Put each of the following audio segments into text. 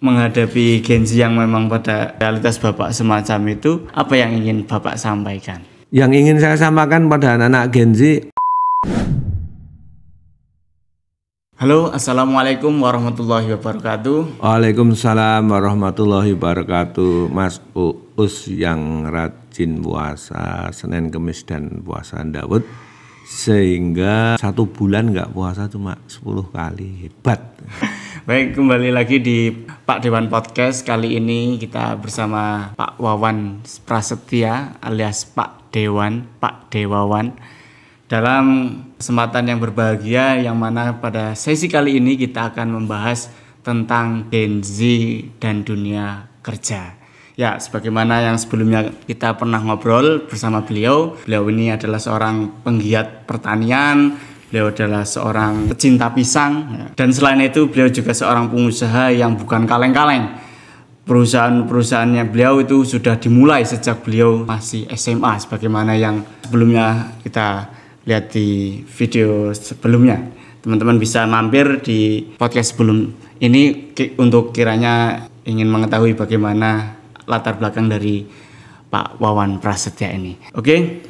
menghadapi Gen Z yang memang pada realitas Bapak semacam itu, apa yang ingin Bapak sampaikan? Yang ingin saya sampaikan pada anak-anak Gen Z. Halo, Assalamualaikum warahmatullahi wabarakatuh. Waalaikumsalam warahmatullahi wabarakatuh. Mas Uus yang rajin puasa Senin, Kemis, dan puasa Daud, sehingga 1 bulan nggak puasa cuma 10 kali. Hebat. Baik, kembali lagi di Pak Dewan Podcast. Kali ini kita bersama Pak Wawan Prasetya alias Pak Dewan, Pak Dewawan, dalam kesempatan yang berbahagia yang mana pada sesi kali ini kita akan membahas tentang Gen Z dan dunia kerja. Ya, sebagaimana yang sebelumnya kita pernah ngobrol bersama beliau. Beliau ini adalah seorang penggiat pertanian, beliau adalah seorang pecinta pisang, dan selain itu beliau juga seorang pengusaha yang bukan kaleng-kaleng. Perusahaan-perusahaannya beliau itu sudah dimulai sejak beliau masih SMA, sebagaimana yang sebelumnya kita lihat di video sebelumnya. Teman-teman bisa mampir di podcast sebelum ini untuk kiranya ingin mengetahui bagaimana latar belakang dari Pak Wawan Prasetya ini. Oke.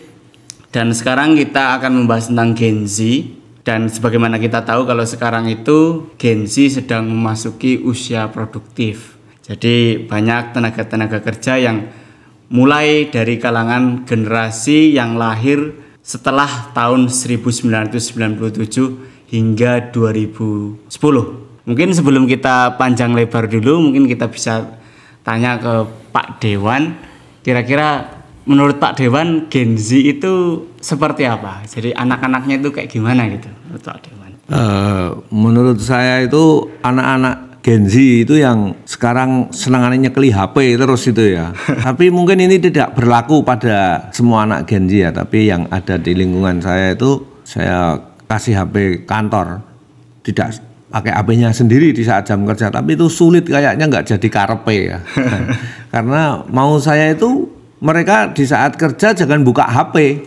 Dan sekarang kita akan membahas tentang Gen Z. Dan sebagaimana kita tahu kalau sekarang itu Gen Z sedang memasuki usia produktif. Jadi banyak tenaga-tenaga kerja yang mulai dari kalangan generasi yang lahir setelah tahun 1997 hingga 2010. Mungkin sebelum kita panjang lebar dulu, mungkin kita bisa tanya ke Pak Dewan, kira-kira menurut Pak Dewan Gen Z itu seperti apa? Jadi anak-anaknya itu kayak gimana gitu menurut Pak Dewan? Menurut saya itu anak-anak Gen Z itu yang sekarang senangannya nyekeli HP terus itu ya. Tapi mungkin ini tidak berlaku pada semua anak Gen Z ya. Tapi yang ada di lingkungan saya itu saya kasih HP kantor, tidak pakai HP-nya sendiri di saat jam kerja. Tapi itu sulit kayaknya nggak jadi karepe ya. Karena mau saya itu mereka di saat kerja jangan buka HP,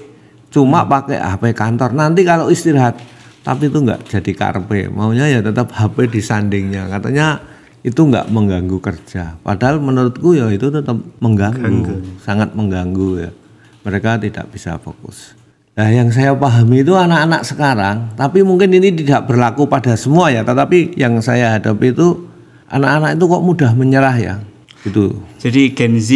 cuma pakai HP kantor. Nanti kalau istirahat, tapi itu nggak jadi karepe. Maunya ya tetap HP di sandingnya. Katanya itu nggak mengganggu kerja. Padahal menurutku ya itu tetap mengganggu, sangat mengganggu ya. Mereka tidak bisa fokus. Nah, yang saya pahami itu anak-anak sekarang, tapi mungkin ini tidak berlaku pada semua ya. Tetapi yang saya hadapi itu anak-anak itu kok mudah menyerah ya. Gitu. Jadi Gen Z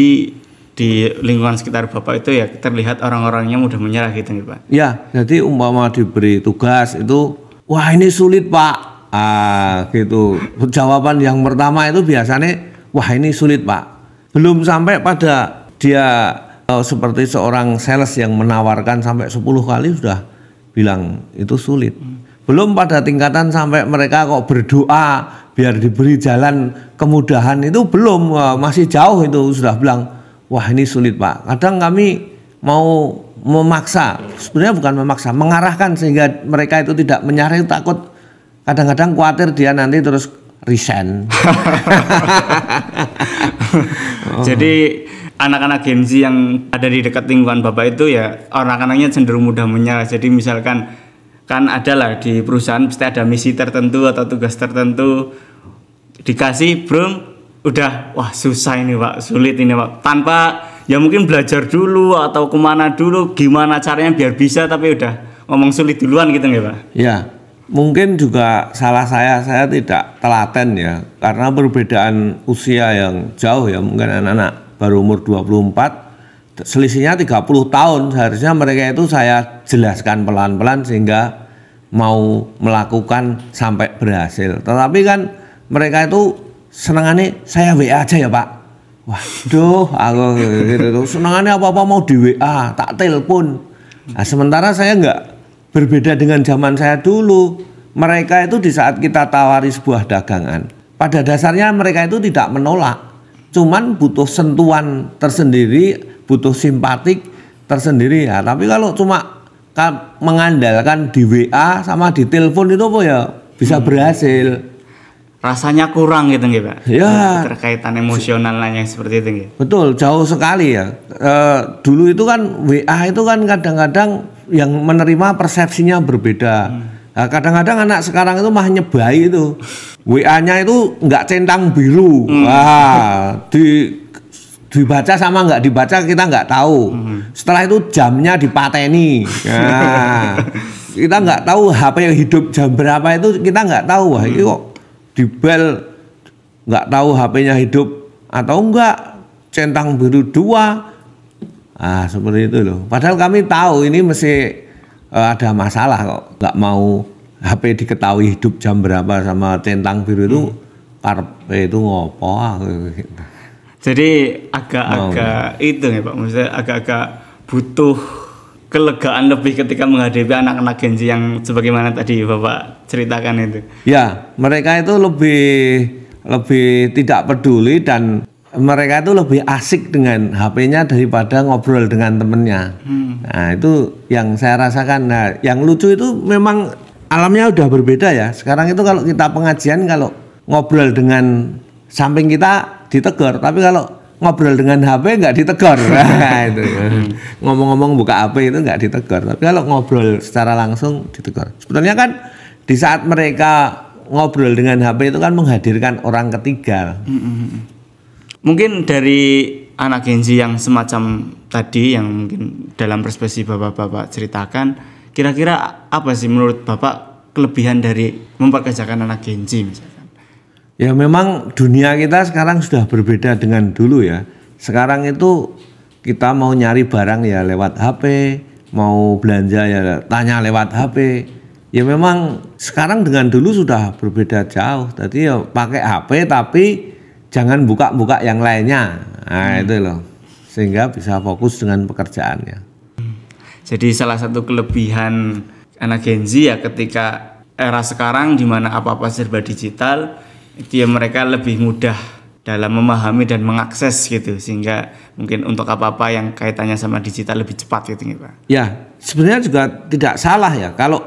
di lingkungan sekitar Bapak itu ya terlihat orang-orangnya mudah menyerah gitu nih Pak? Ya, jadi umpama diberi tugas itu, wah ini sulit Pak, gitu. Jawaban yang pertama itu biasanya, wah ini sulit Pak. Belum sampai pada dia seperti seorang sales yang menawarkan sampai 10 kali sudah bilang itu sulit. Belum pada tingkatan sampai mereka kok berdoa biar diberi jalan kemudahan, itu belum, masih jauh itu sudah bilang, wah ini sulit Pak. Kadang kami mau memaksa, sebenarnya bukan memaksa, mengarahkan sehingga mereka itu tidak menyerah, takut kadang-kadang khawatir dia nanti terus resign. Jadi anak-anak Gen Z yang ada di dekat lingkungan Bapak itu ya anak-anaknya cenderung mudah menyerah. Jadi misalkan kan ada lah di perusahaan pasti ada misi tertentu atau tugas tertentu, dikasih bro, udah wah susah ini Pak, sulit ini Pak, tanpa ya mungkin belajar dulu atau kemana dulu gimana caranya biar bisa, tapi udah ngomong sulit duluan gitu nggak Pak? Ya, mungkin juga salah saya tidak telaten ya, karena perbedaan usia yang jauh ya. Mungkin anak-anak baru umur 24, selisihnya 30 tahun. Seharusnya mereka itu saya jelaskan pelan-pelan sehingga mau melakukan sampai berhasil. Tetapi kan mereka itu senangannya saya WA aja ya Pak. Waduh, aku gitu. Senangannya apa-apa mau di WA, tak telepon. Nah, sementara saya nggak, berbeda dengan zaman saya dulu. Mereka itu di saat kita tawari sebuah dagangan, pada dasarnya mereka itu tidak menolak. Cuman butuh sentuhan tersendiri, butuh simpatik tersendiri ya. Tapi kalau cuma mengandalkan di WA sama di telepon itu apa ya bisa berhasil. Rasanya kurang gitu nggih Pak? Ya. Terkaitan emosionalnya seperti itu nggih. Betul, jauh sekali ya. Dulu itu kan WA itu kan kadang-kadang yang menerima persepsinya berbeda. Nah, kadang-kadang anak sekarang itu mah nyebai itu. WA-nya itu nggak centang biru. Wah, dibaca sama nggak dibaca kita nggak tahu. Setelah itu jamnya dipateni. Nah, kita nggak tahu HP yang hidup jam berapa itu kita nggak tahu. Wah, ini kok di bel nggak tahu HP-nya hidup atau enggak, centang biru 2. Ah, seperti itu loh. Padahal kami tahu ini mesti ada masalah kok. Nggak mau HP diketahui hidup jam berapa sama centang biru itu karpe itu ngopo. Jadi agak-agak itu ya Pak, maksudnya agak-agak butuh kelegaan lebih ketika menghadapi anak-anak Gen Z yang sebagaimana tadi Bapak ceritakan itu. Ya, mereka itu lebih tidak peduli dan mereka itu lebih asik dengan HP-nya daripada ngobrol dengan temennya. Nah, itu yang saya rasakan. Nah, yang lucu itu memang alamnya udah berbeda ya. Sekarang itu kalau kita pengajian, kalau ngobrol dengan samping kita ditegur, tapi kalau ngobrol dengan HP nggak ditegur. Nah, itu. Ngomong-ngomong buka HP itu nggak ditegur, tapi kalau ngobrol secara langsung ditegur. Sebetulnya kan di saat mereka ngobrol dengan HP itu kan menghadirkan orang ketiga. Mungkin dari anak Gen Z yang semacam tadi yang mungkin dalam perspektif Bapak ceritakan, kira-kira apa sih menurut Bapak kelebihan dari mempekerjakan anak Gen Z misalkan? Ya memang dunia kita sekarang sudah berbeda dengan dulu ya. Sekarang itu kita mau nyari barang ya lewat HP, mau belanja ya tanya lewat HP. Ya memang sekarang dengan dulu sudah berbeda jauh. Tadi ya pakai HP tapi jangan buka-buka yang lainnya. Nah, itu loh. Sehingga bisa fokus dengan pekerjaannya. Jadi salah satu kelebihan anak Gen Z ya ketika era sekarang di mana apa-apa serba digital, itu ya mereka lebih mudah dalam memahami dan mengakses gitu, sehingga mungkin untuk apa-apa yang kaitannya sama digital lebih cepat gitu Pak. Ya, sebenarnya juga tidak salah ya kalau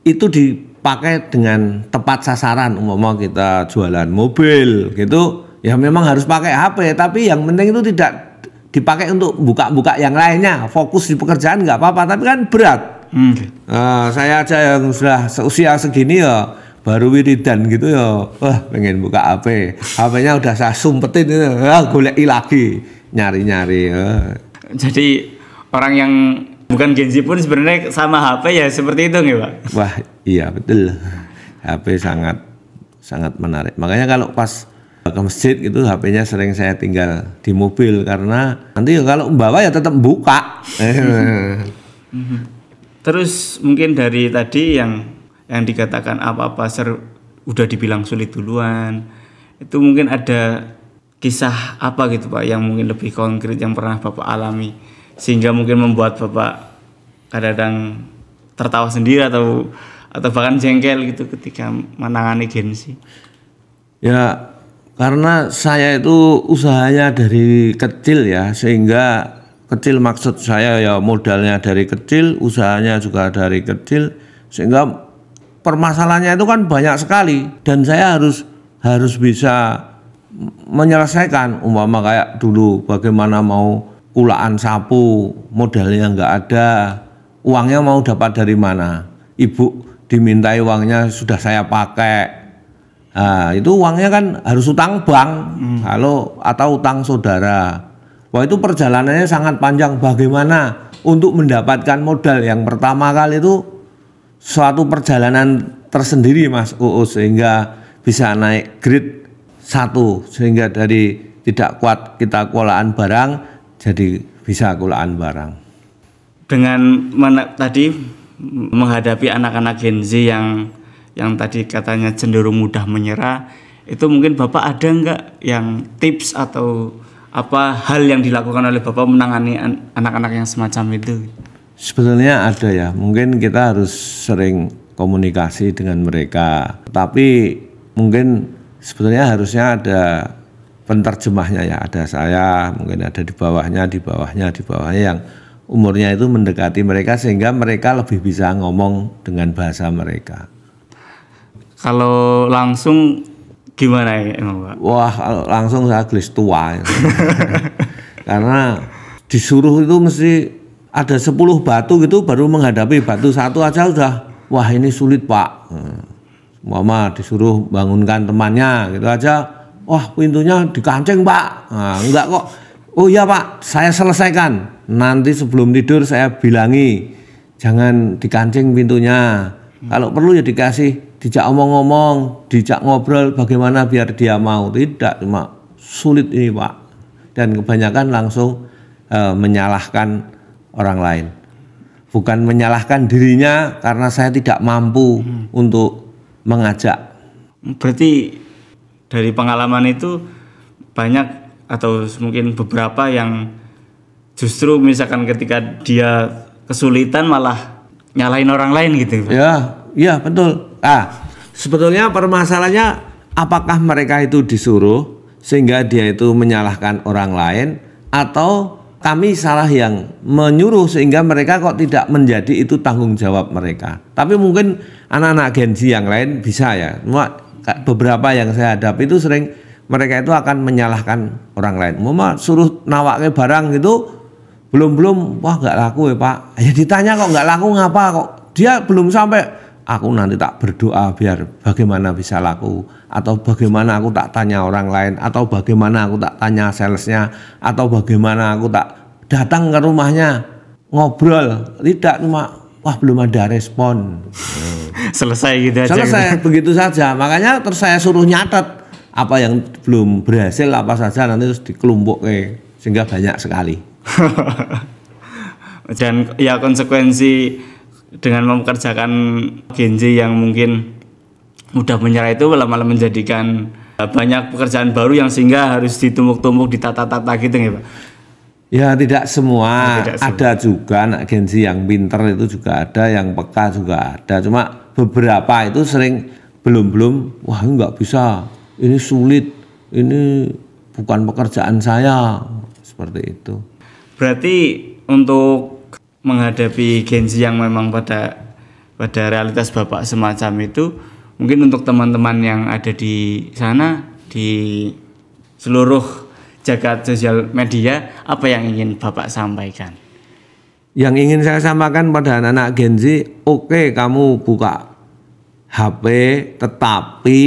itu dipakai dengan tepat sasaran. Umpama kita jualan mobil gitu, ya memang harus pakai HP, tapi yang penting itu tidak dipakai untuk buka-buka yang lainnya, fokus di pekerjaan nggak apa-apa, tapi kan berat. Saya aja yang sudah seusia segini ya baru wiridan gitu ya, wah pengen buka HP, HP-nya udah saya sumpetin itu, goleki lagi, nyari-nyari. Jadi orang yang bukan Gen Z pun sebenarnya sama HP ya seperti itu nggak Pak? Wah iya betul, HP sangat menarik. Makanya kalau pas ke masjid itu HP-nya sering saya tinggal di mobil karena nanti kalau bawa ya tetap buka. Terus mungkin dari tadi yang dikatakan apa-apa udah dibilang sulit duluan, itu mungkin ada kisah apa gitu Pak yang mungkin lebih konkret yang pernah Bapak alami sehingga mungkin membuat Bapak kadang-kadang tertawa sendiri atau bahkan jengkel gitu ketika menangani Gen Z? Ya karena saya itu usahanya dari kecil ya, sehingga kecil maksud saya ya modalnya dari kecil, usahanya juga dari kecil, sehingga permasalahannya itu kan banyak sekali dan saya harus bisa menyelesaikan. Umpama kayak dulu bagaimana mau kulaan sapu, modalnya nggak ada, uangnya mau dapat dari mana? Ibu dimintai uangnya sudah saya pakai. Nah, itu uangnya kan harus utang bank, atau utang saudara. Wah itu perjalanannya sangat panjang. Bagaimana untuk mendapatkan modal yang pertama kali itu suatu perjalanan tersendiri Mas Uus, sehingga bisa naik grade 1, sehingga dari tidak kuat kita kulaan barang jadi bisa kulaan barang. Dengan tadi menghadapi anak-anak Gen Z yang tadi katanya cenderung mudah menyerah, itu mungkin Bapak ada nggak yang tips atau apa hal yang dilakukan oleh Bapak menangani anak-anak yang semacam itu? Sebetulnya ada ya, mungkin kita harus sering komunikasi dengan mereka, tapi mungkin sebetulnya harusnya ada penterjemahnya ya, ada saya, mungkin ada di bawahnya yang umurnya itu mendekati mereka sehingga mereka lebih bisa ngomong dengan bahasa mereka. Kalau langsung gimana ya emang Pak? Wah kalau langsung saya gelis tua ya. Karena disuruh itu mesti ada 10 batu gitu baru menghadapi batu satu aja udah wah ini sulit Pak. Mama disuruh bangunkan temannya gitu aja, wah pintunya dikancing Pak. Nah, enggak kok. Oh iya Pak, saya selesaikan. Nanti sebelum tidur saya bilangi, jangan dikancing pintunya. Kalau perlu ya dijak omong-ngomong, dijak ngobrol bagaimana biar dia mau. Tidak, cuma sulit ini Pak. Dan kebanyakan langsung menyalahkan orang lain. Bukan menyalahkan dirinya karena saya tidak mampu untuk mengajak. Berarti dari pengalaman itu banyak atau mungkin beberapa yang justru misalkan ketika dia kesulitan malah nyalahin orang lain gitu. Ya betul. Sebetulnya permasalahannya apakah mereka itu disuruh sehingga dia itu menyalahkan orang lain, atau kami salah yang menyuruh sehingga mereka kok tidak menjadi itu tanggung jawab mereka. Tapi mungkin anak-anak Gen Z yang lain bisa ya. Cuma beberapa yang saya hadapi itu sering mereka itu akan menyalahkan orang lain. Mama suruh nawake barang gitu, belum wah nggak laku ya Pak. Ya ditanya kok nggak laku ngapa kok? Dia belum sampai, aku nanti tak berdoa biar bagaimana bisa laku, atau bagaimana aku tak tanya orang lain, atau bagaimana aku tak tanya salesnya, atau bagaimana aku tak datang ke rumahnya ngobrol. Tidak, cuma wah belum ada respon. Selesai gitu aja. Selesai begitu saja. Makanya terus saya suruh nyatet apa yang belum berhasil apa saja, nanti terus dikelompok sehingga banyak sekali. Dan ya konsekuensi dengan mempekerjakan Gen Z yang mungkin mudah menyerah itu malah menjadikan banyak pekerjaan baru yang sehingga harus ditumpuk-tumpuk, ditata-tata gitu ya Pak? Ya tidak semua, ada juga anak Gen Z yang pinter itu juga ada, yang peka juga ada. Cuma beberapa itu sering belum, wah ini nggak bisa, ini sulit, ini bukan pekerjaan saya, seperti itu. Berarti untuk menghadapi Gen Z yang memang pada realitas Bapak semacam itu, mungkin untuk teman-teman yang ada di sana, di seluruh jagat sosial media, apa yang ingin Bapak sampaikan? Yang ingin saya sampaikan pada anak-anak Gen Z, oke, kamu buka HP, tetapi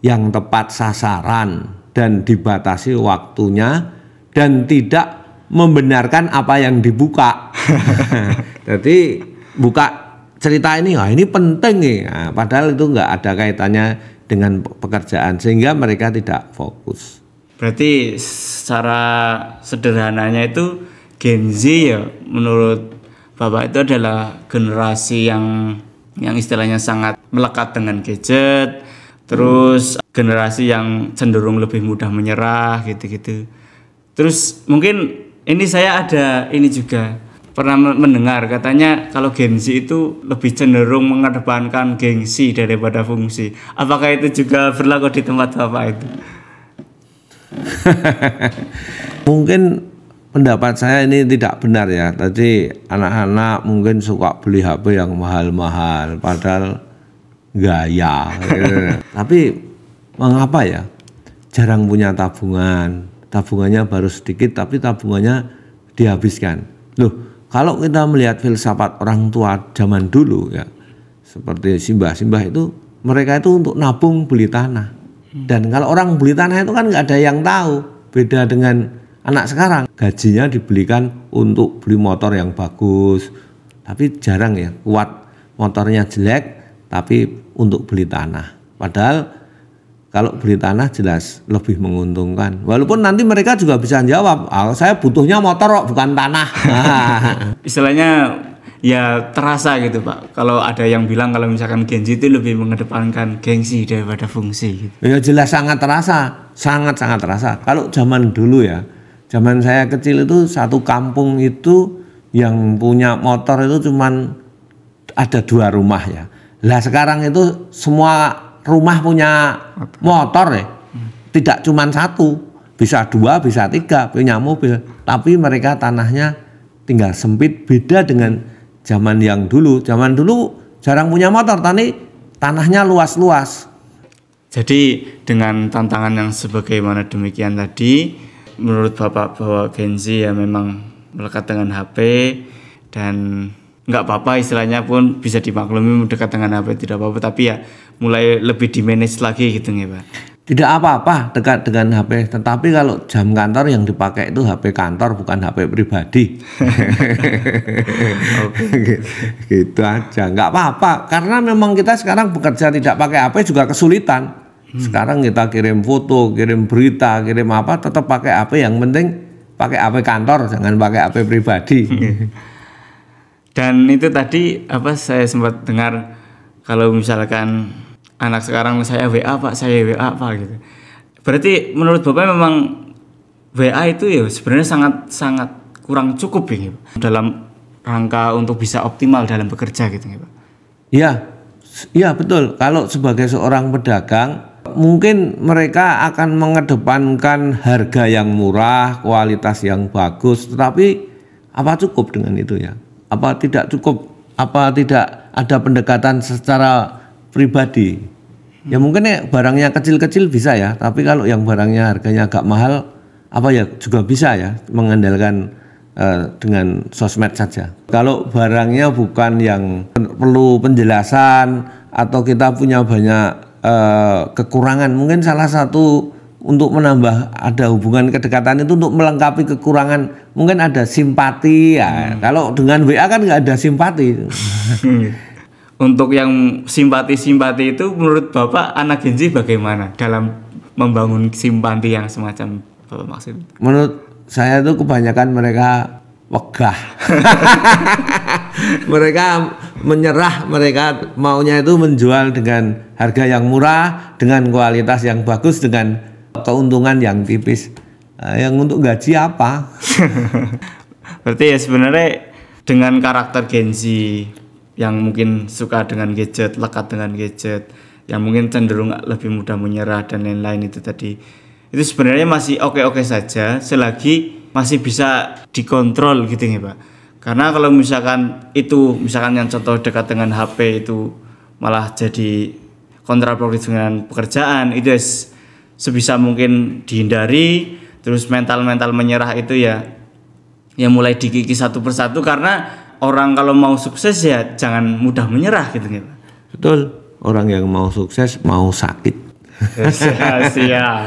yang tepat sasaran dan dibatasi waktunya, dan tidak membenarkan apa yang dibuka. Jadi buka cerita ini, ini penting nih. Nah, padahal itu nggak ada kaitannya dengan pekerjaan, sehingga mereka tidak fokus. Berarti secara sederhananya itu Gen Z ya menurut Bapak itu adalah generasi yang istilahnya sangat melekat dengan gadget, terus generasi yang cenderung lebih mudah menyerah gitu-gitu. Terus mungkin ini saya ada ini juga pernah mendengar katanya kalau Gen Z itu lebih cenderung mengedepankan gengsi daripada fungsi. Apakah itu juga berlaku di tempat Bapak itu? Mungkin pendapat saya ini tidak benar ya. Tadi anak-anak mungkin suka beli HP yang mahal-mahal padahal gaya. Tapi mengapa ya jarang punya tabungan? Tabungannya baru sedikit tapi tabungannya dihabiskan. Loh, kalau kita melihat filsafat orang tua zaman dulu ya, seperti simbah-simbah itu, mereka itu untuk nabung beli tanah. Dan kalau orang beli tanah itu kan nggak ada yang tahu. Beda dengan anak sekarang, gajinya dibelikan untuk beli motor yang bagus. Tapi jarang ya, kuat motornya jelek, tapi untuk beli tanah. Padahal kalau beli tanah jelas lebih menguntungkan. Walaupun nanti mereka juga bisa jawab, saya butuhnya motor kok, bukan tanah. Istilahnya ya terasa gitu Pak. Kalau ada yang bilang kalau misalkan Gen Z itu lebih mengedepankan gengsi daripada fungsi gitu. Ya jelas sangat terasa, sangat-sangat terasa. Kalau zaman dulu ya, zaman saya kecil itu satu kampung itu yang punya motor itu cuman ada 2 rumah ya. Lah sekarang itu semua rumah punya motor ya, tidak cuma 1, bisa 2, bisa 3 punya mobil. Tapi mereka tanahnya tinggal sempit, beda dengan zaman yang dulu. Zaman dulu jarang punya motor, tapi tanahnya luas-luas. Jadi dengan tantangan yang sebagaimana demikian tadi, menurut Bapak bahwa Gen Z ya memang melekat dengan HP dan nggak apa-apa, istilahnya pun bisa dimaklumi dekat dengan HP tidak apa-apa, tapi ya mulai lebih di manage lagi gitu nih Pak. Tidak apa-apa dekat dengan HP, tetapi kalau jam kantor yang dipakai itu HP kantor bukan HP pribadi. Gitu aja, nggak apa-apa, karena memang kita sekarang bekerja tidak pakai HP juga kesulitan. Sekarang kita kirim foto, kirim berita, kirim apa, tetap pakai HP, yang penting pakai HP kantor, jangan pakai HP pribadi. Dan itu tadi saya sempat dengar kalau misalkan anak sekarang saya WA Pak, saya WA Pak gitu. Berarti menurut Bapak memang WA itu ya sebenarnya sangat kurang cukup ya dalam rangka untuk bisa optimal dalam bekerja gitu ya Pak. Iya betul. Kalau sebagai seorang pedagang mungkin mereka akan mengedepankan harga yang murah, kualitas yang bagus, tetapi apa cukup dengan itu ya? Apa tidak cukup? Apa tidak ada pendekatan secara pribadi? Ya mungkin ya barangnya kecil-kecil bisa ya, tapi kalau yang barangnya harganya agak mahal, apa ya juga bisa ya mengandalkan dengan sosmed saja. Kalau barangnya bukan yang perlu penjelasan atau kita punya banyak kekurangan, mungkin salah satu untuk menambah ada hubungan kedekatan itu untuk melengkapi kekurangan, mungkin ada simpati ya. Kalau dengan WA kan nggak ada simpati. Untuk yang simpati itu menurut Bapak anak Gen Z bagaimana dalam membangun simpati yang semacam Bapak maksud? Menurut saya itu kebanyakan mereka wegah. Mereka menyerah, mereka maunya itu menjual dengan harga yang murah, dengan kualitas yang bagus, dengan keuntungan yang tipis. Yang untuk gaji apa? Berarti ya sebenarnya dengan karakter Gen Z yang mungkin suka dengan gadget, lekat dengan gadget, yang mungkin cenderung lebih mudah menyerah dan lain-lain itu tadi, itu sebenarnya masih oke-oke saja selagi masih bisa dikontrol gitu ya Pak. Karena kalau misalkan yang contoh dekat dengan HP itu malah jadi kontraproduktif dengan pekerjaan, itu sebisa mungkin dihindari. Terus mental menyerah itu ya mulai dikikis satu persatu, karena orang kalau mau sukses ya jangan mudah menyerah gitu ya Pak. Betul, orang yang mau sukses mau sakit. Siap.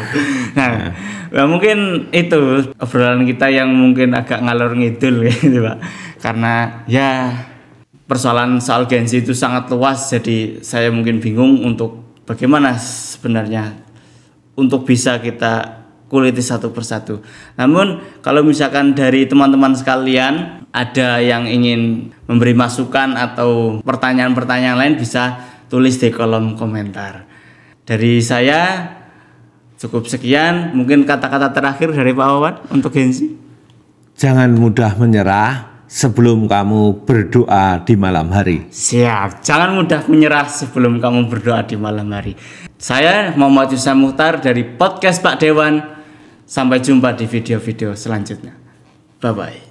Nah, mungkin itu obrolan kita yang mungkin agak ngalor ngidul gitu Pak. Karena ya persoalan soal Gen Z itu sangat luas, jadi saya mungkin bingung untuk bagaimana sebenarnya untuk bisa kita kuliti satu persatu. Namun kalau misalkan dari teman-teman sekalian ada yang ingin memberi masukan atau pertanyaan-pertanyaan lain, bisa tulis di kolom komentar. Dari saya cukup sekian. Mungkin kata-kata terakhir dari Pak Wawan untuk Gen Z. Jangan mudah menyerah sebelum kamu berdoa di malam hari. Siap, jangan mudah menyerah sebelum kamu berdoa di malam hari. Saya Muhammad Yusuf Mukhtar dari podcast Pak Dewan. Sampai jumpa di video-video selanjutnya. Bye-bye.